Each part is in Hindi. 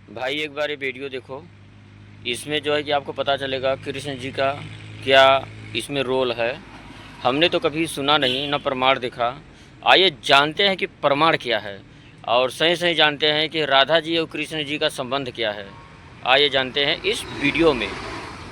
भाई एक बार ये वीडियो देखो। इसमें जो है कि आपको पता चलेगा कृष्ण जी का क्या इसमें रोल है। हमने तो कभी सुना नहीं, न प्रमाण देखा। आइए जानते हैं कि प्रमाण क्या है, और सही सही जानते हैं कि राधा जी और कृष्ण जी का संबंध क्या है। आइए जानते हैं इस वीडियो में,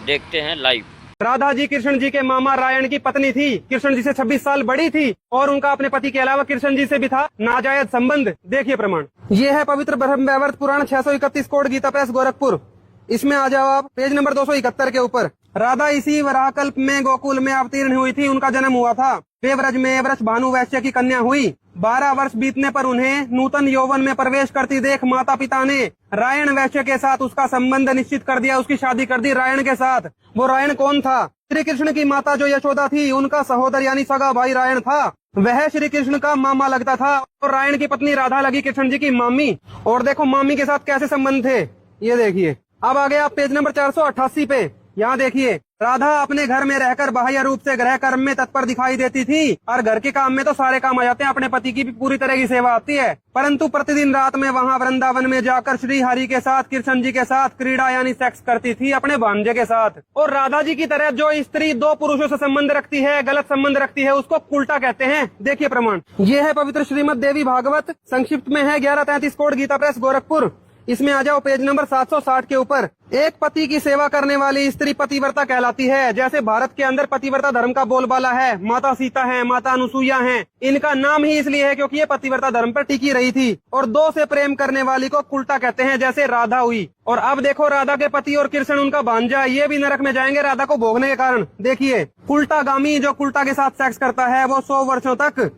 देखते हैं लाइव। राधा जी कृष्ण जी के मामा रायण की पत्नी थी। कृष्ण जी से 26 साल बड़ी थी और उनका अपने पति के अलावा कृष्ण जी से भी था नाजायज संबंध। देखिए प्रमाण। ये है पवित्र ब्रह्म वैवर्त पुराण 631 कोड गीता प्रेस गोरखपुर। इसमें आ जाओ आप पेज नंबर 271 के ऊपर। राधा इसी वराहकल्प में गोकुल में अवतीर्ण हुई थी। उनका जन्म हुआ था। वे व्रज में वृष भानु वैश्य की कन्या हुई। 12 वर्ष बीतने पर उन्हें नूतन यौवन में प्रवेश करती देख माता पिता ने रायण वैश्य के साथ उसका संबंध निश्चित कर दिया। उसकी शादी कर दी रायण के साथ। वो रायण कौन था? श्री कृष्ण की माता जो यशोदा थी, उनका सहोदर यानी सगा भाई रायण था। वह श्री कृष्ण का मामा लगता था और रायण की पत्नी राधा लगी कृष्ण जी की मामी। और देखो मामी के साथ कैसे संबंध थे, ये देखिए। अब आगे आप पेज नंबर 488 पे। यहाँ देखिए, राधा अपने घर में रहकर बाह्य रूप से गृह कर्म में तत्पर दिखाई देती थी और घर के काम में तो सारे काम आ जाते हैं। अपने पति की भी पूरी तरह की सेवा आती है, परंतु प्रतिदिन रात में वहाँ वृंदावन में जाकर श्री हरि के साथ कृष्ण जी के साथ क्रीड़ा यानी सेक्स करती थी अपने भांजे के साथ। और राधा जी की तरह जो स्त्री 2 पुरुषों से संबंध रखती है, गलत संबंध रखती है, उसको उल्टा कहते हैं। देखिए प्रमाण। ये है पवित्र श्रीमद देवी भागवत, संक्षिप्त में है 1133 कोड गीता प्रेस गोरखपुर। इसमें आ जाओ पेज नंबर 760 के ऊपर। एक पति की सेवा करने वाली स्त्री पतिव्रता कहलाती है। जैसे भारत के अंदर पतिव्रता धर्म का बोलबाला है, माता सीता है, माता अनुसुईया है। इनका नाम ही इसलिए है क्योंकि ये पतिव्रता धर्म पर टिकी रही थी। और 2 से प्रेम करने वाली को कुल्टा कहते हैं, जैसे राधा हुई। और अब देखो राधा के पति और कृष्ण उनका भांजा, ये भी नरक में जाएंगे राधा को भोगने के कारण। देखिए, कुल्टागामी जो कुल्टा के साथ सेक्स करता है वो 100 वर्षों तक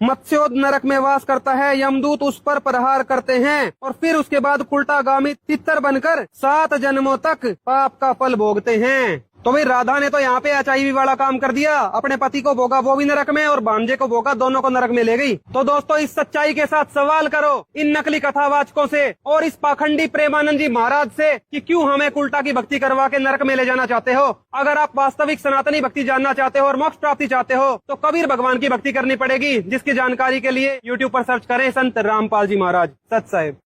मत्स्योद नरक में वास करता है। यमदूत उस पर प्रहार करते हैं और फिर उसके बाद कुल्टागामी तितर बनकर 7 जन्मों तक पाप का फल भोगते हैं। तो भाई राधा ने तो यहाँ पे HIV वाला काम कर दिया। अपने पति को भोगा वो भी नरक में और भांजे को भोगा, दोनों को नरक में ले गई। तो दोस्तों इस सच्चाई के साथ सवाल करो इन नकली कथावाचकों से और इस पाखंडी प्रेमानंद जी महाराज से कि क्यों हमें कुल्टा की भक्ति करवा के नरक में ले जाना चाहते हो। अगर आप वास्तविक सनातनी भक्ति जानना चाहते हो और मोक्ष प्राप्ति चाहते हो तो कबीर भगवान की भक्ति करनी पड़ेगी, जिसकी जानकारी के लिए YouTube पर सर्च करें संत रामपाल जी महाराज सत साहिब।